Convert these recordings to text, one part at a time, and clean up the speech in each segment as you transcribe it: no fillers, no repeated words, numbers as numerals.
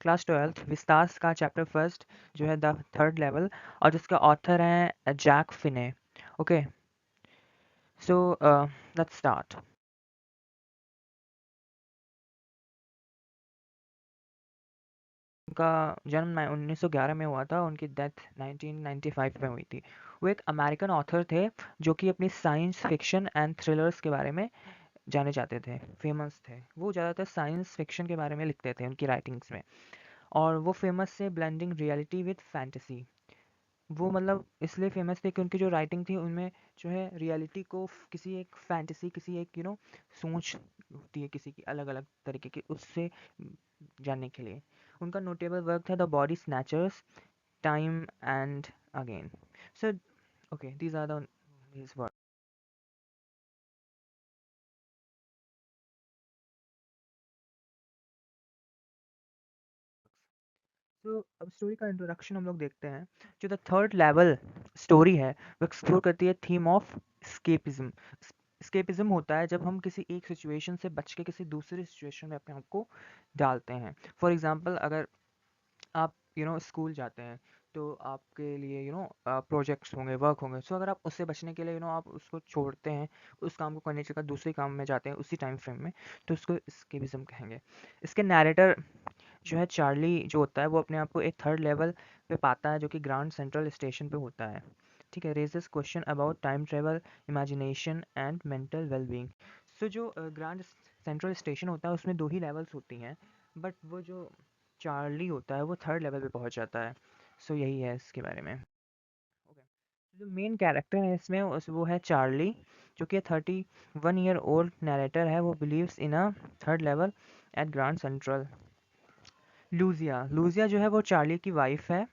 Class 12th Vistas का chapter first जो है द थर्ड लेवल, और जिसका ऑथर है Jack Finney. Okay, so let's start. उनका जन्म 1911 में हुआ था, उनकी डेथ 1995 में हुई थी। वो एक अमेरिकन ऑथर थे जो कि अपनी साइंस फिक्शन एंड थ्रिलर्स के बारे में जाने जाते थे, फेमस थे। वो ज़्यादातर साइंस फिक्शन के बारे में लिखते थे उनकी राइटिंग्स में, और वो फेमस थे ब्लेंडिंग रियलिटी विद फैंटेसी। वो मतलब इसलिए फेमस थे कि उनकी जो राइटिंग थी उनमें जो है रियलिटी को किसी एक फैंटेसी, किसी एक सोच होती है किसी की अलग अलग तरीके की, उससे जानने के लिए। उनका नोटेबल वर्क था the body snatchers, time and again. So okay, these are the his work. तो अब स्टोरी का इंट्रोडक्शन हम लोग देखते हैं। जो द थर्ड लेवल स्टोरी है वो एक्सप्लोर करती है थीम ऑफ स्केपिज्म। स्केपिज्म होता है जब हम किसी एक सिचुएशन से बच के किसी दूसरी सिचुएशन में अपने आप को डालते हैं। फॉर एग्जांपल, अगर आप स्कूल जाते हैं तो आपके लिए प्रोजेक्ट्स होंगे, वर्क होंगे। सो अगर आप उससे बचने के लिए आप उसको छोड़ते हैं, उस काम को करने की जगह दूसरे काम में जाते हैं उसी टाइम फ्रेम में, तो उसको स्केपिज्म कहेंगे। इसके नैरेटर जो है चार्ली जो होता है वो अपने आप को एक थर्ड लेवल पे पाता है जो कि ग्रांड सेंट्रल स्टेशन पे होता है। ठीक है, raises question about time travel, imagination and mental wellbeing. So जो ग्रांड सेंट्रल स्टेशन होता है उसमें दो ही लेवल्स होती हैं, बट वो जो चार्ली होता है वो थर्ड लेवल पे पहुंच जाता है। सो यही है इसके बारे में। ओके, जो मेन कैरेक्टर है इसमें वो है चार्ली, जो कि 31-year-old नैरेटर है। वो believes in a third level at Grand Central. Louisa Louisa जो है वो चार्ली की वाइफ है,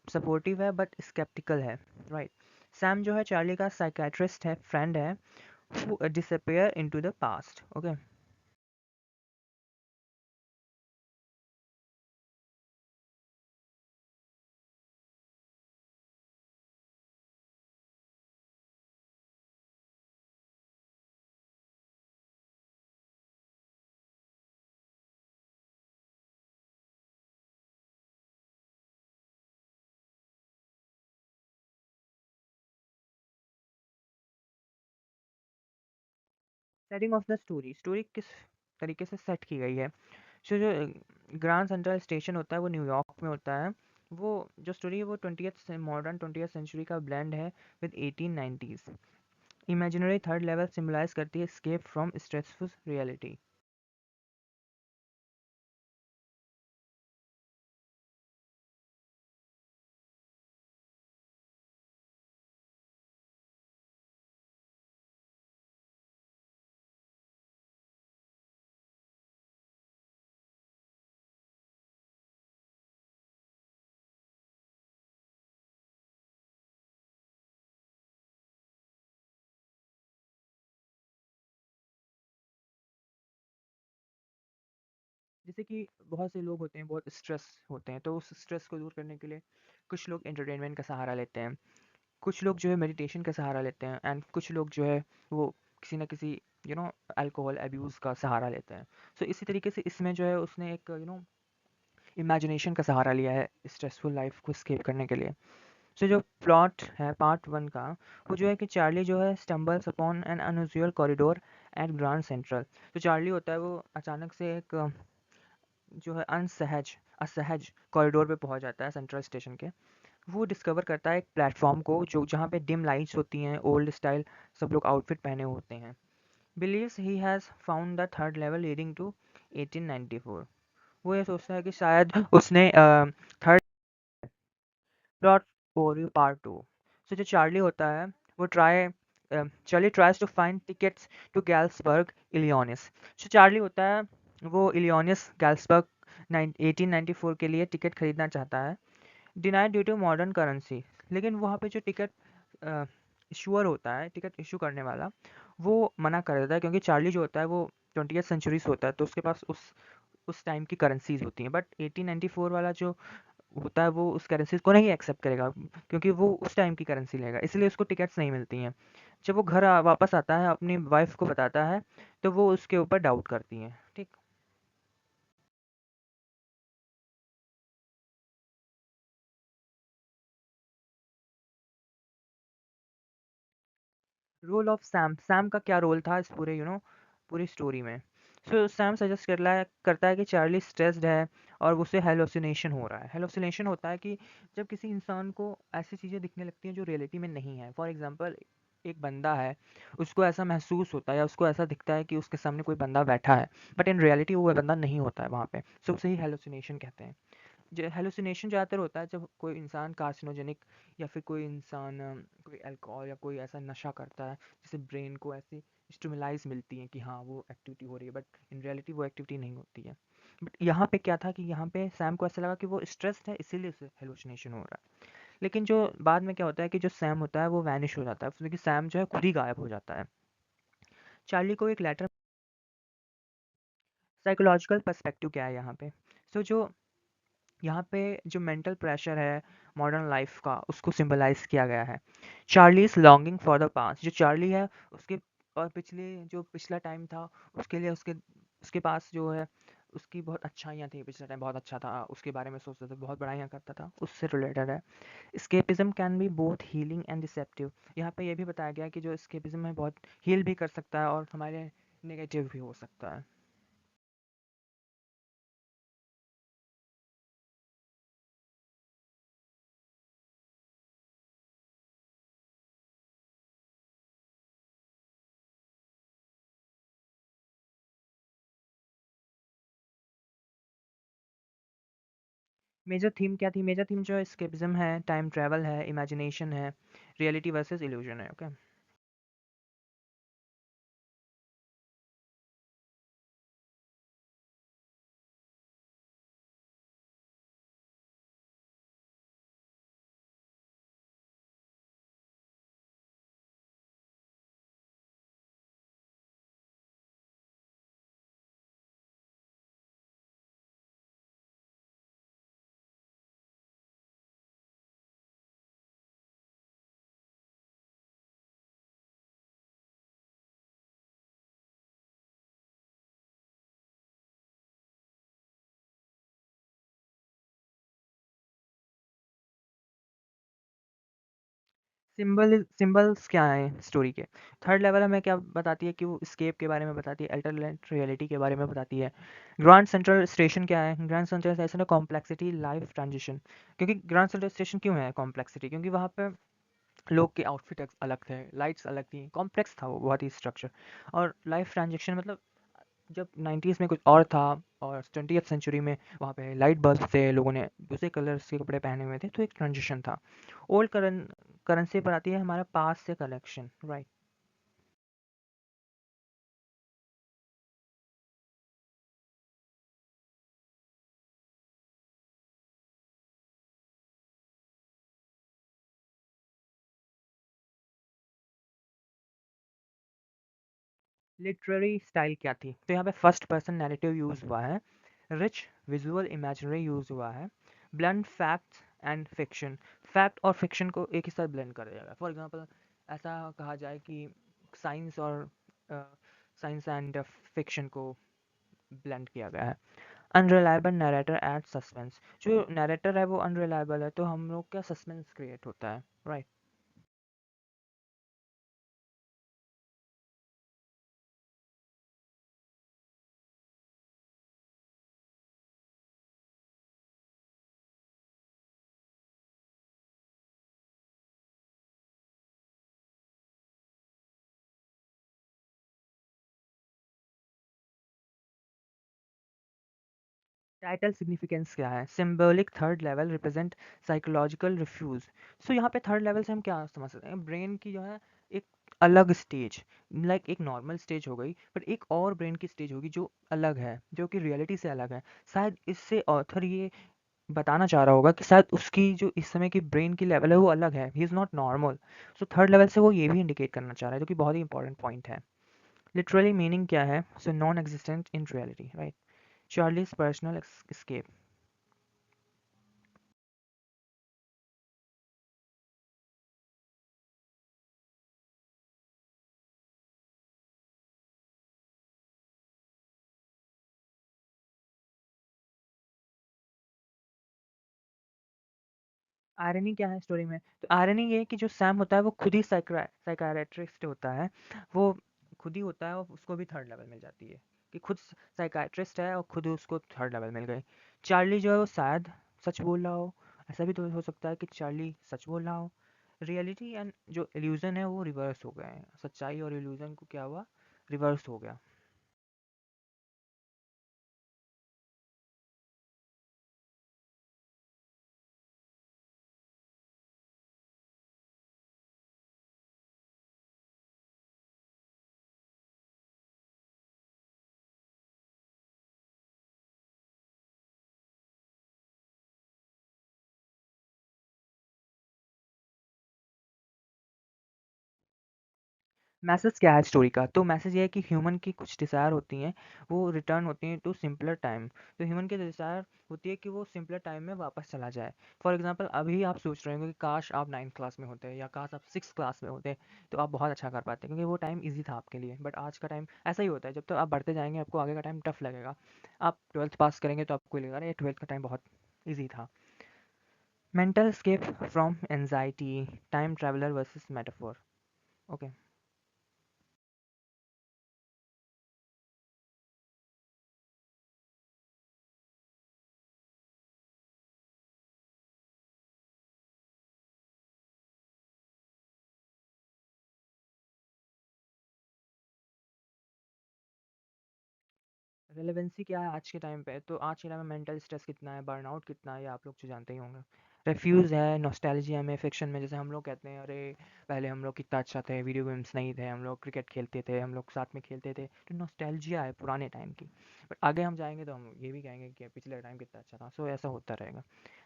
सपोर्टिव है बट स्केप्टिकल है, राइट। सैम जो है चार्ली का साइकेट्रिस्ट है, फ्रेंड है, who disappear into the past. Okay. Setting of the story, story किस तरीके से सेट की गई है। सो जो ग्रांड सेंट्रल स्टेशन होता है वो न्यूयॉर्क में होता है। वो जो स्टोरी है वो मॉडर्न 20th सेंचुरी का ब्लेंड है with 1890s। Imaginary third level symbolise करती है escape फ्रॉम स्ट्रेसफुल रियलिटी। जैसे कि बहुत से लोग होते हैं, बहुत स्ट्रेस होते हैं, तो उस स्ट्रेस को दूर करने के लिए कुछ लोग एंटरटेनमेंट का सहारा लेते हैं, कुछ लोग जो है मेडिटेशन का सहारा लेते हैं, एंड कुछ लोग जो है वो किसी ना किसी अल्कोहल अब्यूज़ का सहारा लेते हैं। सो इसी तरीके से इसमें जो है उसने एक इमेजिनेशन का सहारा लिया है स्ट्रेसफुल लाइफ को escape करने के लिए। सो जो प्लॉट है पार्ट वन का, वो जो है कि चार्ली जो है stumbles upon an unusual corridor at Grand Central. तो चार्ली होता है वो अचानक से एक जो है असहज कॉरिडोर पे पहुंच जाता है सेंट्रल स्टेशन के। वो डिस्कवर करता है एक प्लेटफॉर्म को जो जहाँ पे डिम लाइट्स होती हैं, ओल्ड स्टाइल सब लोग आउटफिट पहने होते हैं। Believes he has found the third level leading to 1894। वो ये सोचता है कि शायद उसने third plot overview part two. So जो चार्ली होता है वो Charlie tries to find tickets to Galesburg Illinois. जो चार्ली होता है वो इलियनिस गैल्सबर्ग 1894 के लिए टिकट खरीदना चाहता है, denied due to modern currency. लेकिन वहाँ पे जो टिकट इशूअर होता है, टिकट इशू करने वाला, वो मना कर देता है क्योंकि चार्ली जो होता है वो 20th सेंचुरी से होता है, तो उसके पास उस टाइम की करेंसीज होती हैं। बट 1894 वाला जो होता है वो उस करेंसीज को नहीं एक्सेप्ट करेगा क्योंकि वो उस टाइम की करेंसी लेगा, इसलिए उसको टिकट्स नहीं मिलती हैं। जब वो घर वापस आता है अपनी वाइफ को बताता है तो वो उसके ऊपर डाउट करती हैं। ठीक। रोल ऑफ सैम, सैम का क्या रोल था इस पूरे पूरी स्टोरी में? सो सैम सजेस्ट करता है कि चार्ली स्ट्रेस्ड है और उसे हेलुसिनेशन हो रहा है। हेलुसिनेशन होता है कि जब किसी इंसान को ऐसी चीज़ें दिखने लगती हैं जो रियलिटी में नहीं है। फॉर एग्जांपल, एक बंदा है, उसको ऐसा महसूस होता है या उसको ऐसा दिखता है कि उसके सामने कोई बंदा बैठा है, बट इन रियलिटी वो बंदा नहीं होता है वहाँ पे। सो उसे ही हेलुसिनेशन कहते हैं। हेलुसिनेशन ज़्यादातर होता है जब कोई इंसान कार्सिनोजेनिक या फिर कोई इंसान कोई अल्कोहल या कोई ऐसा नशा करता है जिससे ब्रेन को ऐसी स्टिमुलाइज मिलती है कि हाँ वो एक्टिविटी हो रही है, बट इन रियलिटी वो एक्टिविटी नहीं होती है। बट यहाँ पे क्या था कि यहाँ पे सैम को ऐसा लगा कि वो स्ट्रेस्ड है, इसीलिए उसे हेलुसिनेशन हो रहा है। लेकिन जो बाद में क्या होता है कि जो सैम होता है वो वैनिश हो जाता है, क्योंकि सैम जो है खुद ही गायब हो जाता है। चार्ली को एक लेटर। साइकोलॉजिकल पर्सपेक्टिव क्या है यहाँ पे? सो जो यहाँ पे जो मेंटल प्रेशर है मॉडर्न लाइफ का, उसको सिंबलाइज किया गया है। Charlie is longing for the past. जो चार्ली है उसके और जो पिछला टाइम था, उसके लिए उसके उसके पास जो है उसकी बहुत अच्छाइयाँ थी। पिछला टाइम बहुत अच्छा था, उसके बारे में सोचता था, बहुत बड़ाइयाँ करता था, उससे रिलेटेड है। Escapism can be both healing and deceptive. यहाँ पे ये भी बताया गया है कि जो स्केपिज्म है बहुत हील भी कर सकता है और हमारे नेगेटिव भी हो सकता है। मेजर थीम क्या थी? मेजर थीम जो है एस्केपिज्म है, टाइम ट्रैवल है, इमेजिनेशन है, रियलिटी वर्सेस इल्यूजन है। ओके। सिंबल्स क्या हैं स्टोरी के? थर्ड लेवल हमें क्या बताती है कि वो स्केप के बारे में बताती है, अल्टरनेट रियलिटी के बारे में बताती है। ग्रांड सेंट्रल स्टेशन क्या है? ग्रांड सेंट्रल स्टेशन है कॉम्प्लेक्सिटी, लाइफ ट्रांजिशन। क्योंकि ग्रांड सेंट्रल स्टेशन क्यों है कॉम्प्लेक्सिटी? क्योंकि वहाँ पे लोग के आउटफिट अलग थे, लाइट्स अलग थी, कॉम्प्लेक्स था वो बहुत ही स्ट्रक्चर। और लाइफ ट्रांजेक्शन मतलब जब 90s में कुछ और था और 20th सेंचुरी में वहाँ पे लाइट बल्ब थे, लोगों ने दूसरे कलर्स के कपड़े पहने हुए थे, तो एक ट्रांजिशन था। ओल्ड करेंसी पर आती है हमारा पास से कलेक्शन, राइट। लिटरेरी स्टाइल क्या थी? तो यहाँ पे फर्स्ट पर्सन नैरेटिव यूज हुआ है, रिच विजुअल इमेजिनरी यूज हुआ है, blend facts and fiction. Fact और फिक्शन को एक ही साथ ब्लेंड कर दिया गया। फॉर एग्जांपल, ऐसा कहा जाए कि साइंस और साइंस एंड फिक्शन को ब्लेंड किया गया है। Unreliable narrator add suspense. जो नरेटर है वो अनरिलायबल है, तो हम लोग क्या सस्पेंस क्रिएट होता है, राइट। टाइटल सिग्निफिकेंस क्या है? Symbolic third level represent psychological refuge. So यहाँ पे थर्ड लेवल से हम क्या समझ सकते हैं? ब्रेन की जो है एक अलग स्टेज, लाइक एक नॉर्मल स्टेज हो गई, बट एक और ब्रेन की स्टेज होगी जो अलग है, जो कि रियलिटी से अलग है। शायद इससे ऑथर ये बताना चाह रहा होगा कि शायद उसकी जो इस समय की ब्रेन की लेवल है वो अलग है, he is not normal. So third level से वो ये भी इंडिकेट करना चाह रहा है, जो कि बहुत ही इंपॉर्टेंट पॉइंट है। लिटरली मीनिंग क्या है? So non existent in reality, right. Charlie's personal escape। Irony क्या है स्टोरी में? तो आयरनी ये है कि जो सैम होता है वो खुद ही साइकियाट्रिस्ट होता है। वो खुद ही होता है और उसको भी थर्ड लेवल मिल जाती है कि खुद साइकियाट्रिस्ट है और खुद ही उसको थर्ड लेवल मिल गई। चार्ली जो है वो शायद सच बोल रहा हो। ऐसा भी तो हो सकता है कि चार्ली सच बोल रहा हो। रियलिटी एंड जो इल्यूजन है वो रिवर्स हो गए हैं। सच्चाई और इल्यूजन को क्या हुआ, रिवर्स हो गया। मैसेज क्या है स्टोरी का? तो मैसेज ये है कि ह्यूमन की कुछ डिज़ायर होती हैं, वो रिटर्न होती हैं टू सिंपलर टाइम। तो ह्यूमन की डिज़ायर होती है कि वो सिंपलर टाइम में वापस चला जाए। फॉर एग्जांपल अभी आप सोच रहे होंगे कि काश आप 9th क्लास में होते या काश आप 6th क्लास में होते, तो आप बहुत अच्छा कर पाते क्योंकि वो टाइम ईज़ी था आपके लिए। बट आज का टाइम ऐसा ही होता है, जब तक आप बढ़ते जाएँगे आपको आगे का टाइम टफ लगेगा। आप 12th पास करेंगे तो आपको लगेगा अरे 12th का टाइम बहुत ईज़ी था। Mental escape from anxiety, time traveller versus metaphor. Okay. Relevancy क्या है आज के टाइम पे? तो आज के टाइम में मेंटल स्ट्रेस कितना है, बर्नआउट कितना है, ये आप लोग तो जानते ही होंगे। रिफ्यूज़ है, नॉस्टैल्जिया में, फिक्शन में, जैसे हम लोग कहते हैं अरे पहले हम लोग कितना अच्छा थे, वीडियो गेम्स नहीं थे, हम लोग क्रिकेट खेलते थे, हम लोग साथ में खेलते थे, तो नॉस्टैल्जिया है पुराने टाइम की। बट आगे हम जाएंगे तो हम ये भी कहेंगे कि पिछले टाइम कितना अच्छा था। सो ऐसा होता रहेगा।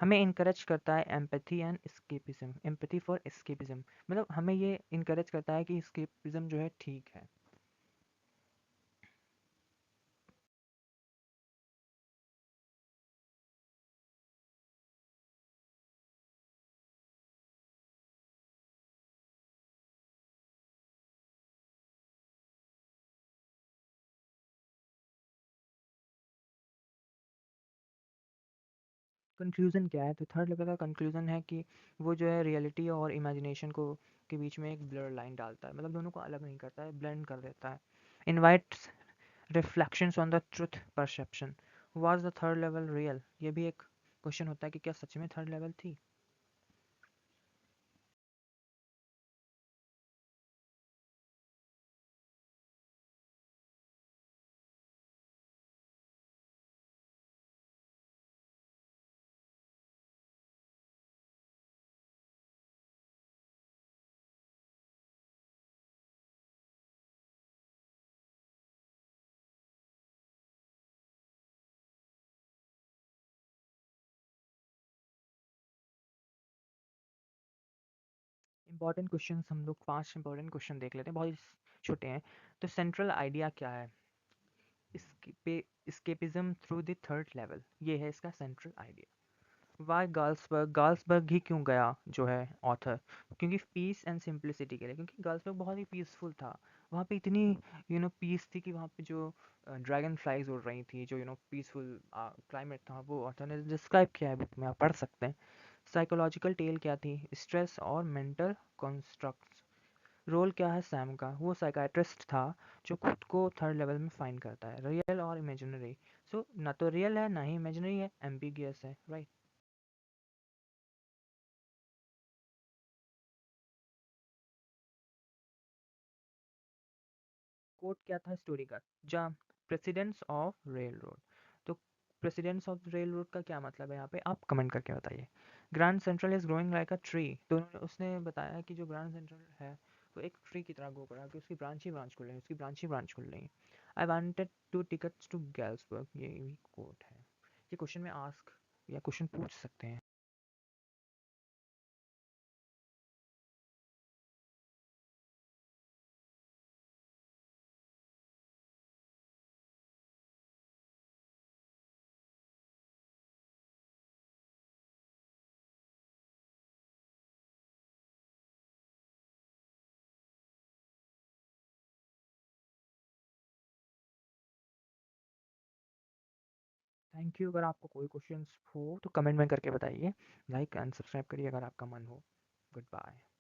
हमें इनकरेज करता है empathy and escapism, empathy for escapism, मतलब हमें ये इनकरेज करता है कि एस्केपिज्म जो है ठीक है। कंक्लूज़न क्या है? तो थर्ड लेवल का कंक्लूज़न है कि वो जो है रियलिटी और इमेजिनेशन को के बीच में एक ब्लर लाइन डालता है, मतलब दोनों को अलग नहीं करता है, ब्लेंड कर देता है। Invites reflections on the truth perception. Was the third level real? ये भी एक क्वेश्चन होता है कि क्या सच में थर्ड लेवल थी? इंपॉर्टेंट क्वेश्चंस हम लोग 5 इंपॉर्टेंट क्वेश्चन देख लेते हैं, बहुत ही छोटे हैं। तो सेंट्रल आइडिया क्या है? escapism through the third level, ये है इसका सेंट्रल आइडिया। वाई गाल्सबर्ग? गाल्सबर्ग ही क्यों गया जो है ऑथर? क्योंकि पीस एंड सिंप्लिसिटी के लिए, क्योंकि गाल्सबर्ग बहुत ही पीसफुल था। वहाँ पे इतनी पीस थी कि वहाँ पे जो ड्रैगन फ्लाइज उड़ रही थी, जो पीसफुल क्लाइमेट था, वो ऑथर ने डिस्क्राइब किया है बुक में, आप पढ़ सकते हैं। साइकोलॉजिकल टेल क्या थी? स्ट्रेस और मेंटल कॉन्स्ट्रक्ट्स। रोल क्या है सैम का? वो साइकाट्रिस्ट था जो खुद को थर्ड लेवल में फाइंड करता है। रियल और इमेजिनरी? सो ना तो रियल है ना ही इमेजिनरी है, एम्बिगियस है, राइट? कोट क्या था स्टोरी का? जा प्रेसिडेंट्स ऑफ रेल रोड। तो प्रेसिडेंट्स ऑफ रेल रोड का क्या मतलब है यहाँ पे, आप कमेंट करके बताइए। Grand central is growing like a tree. तो उसने बताया कि जो ग्रैंड सेंट्रल है वो एक ट्री की तरह ग्रो कर रहा है, कि उसकी ब्रांच ही ब्रांच खुल रही है, उसकी ब्रांच ही ब्रांच खुल रही है। I wanted to tickets to Galesburg, ये भी कोट है। ये क्वेश्चन में आस्क या क्वेश्चन पूछ सकते हैं। Thank you. अगर आपको कोई क्वेश्चंस हो तो कमेंट में करके बताइए। लाइक एंड सब्सक्राइब करिए अगर आपका मन हो। Good bye.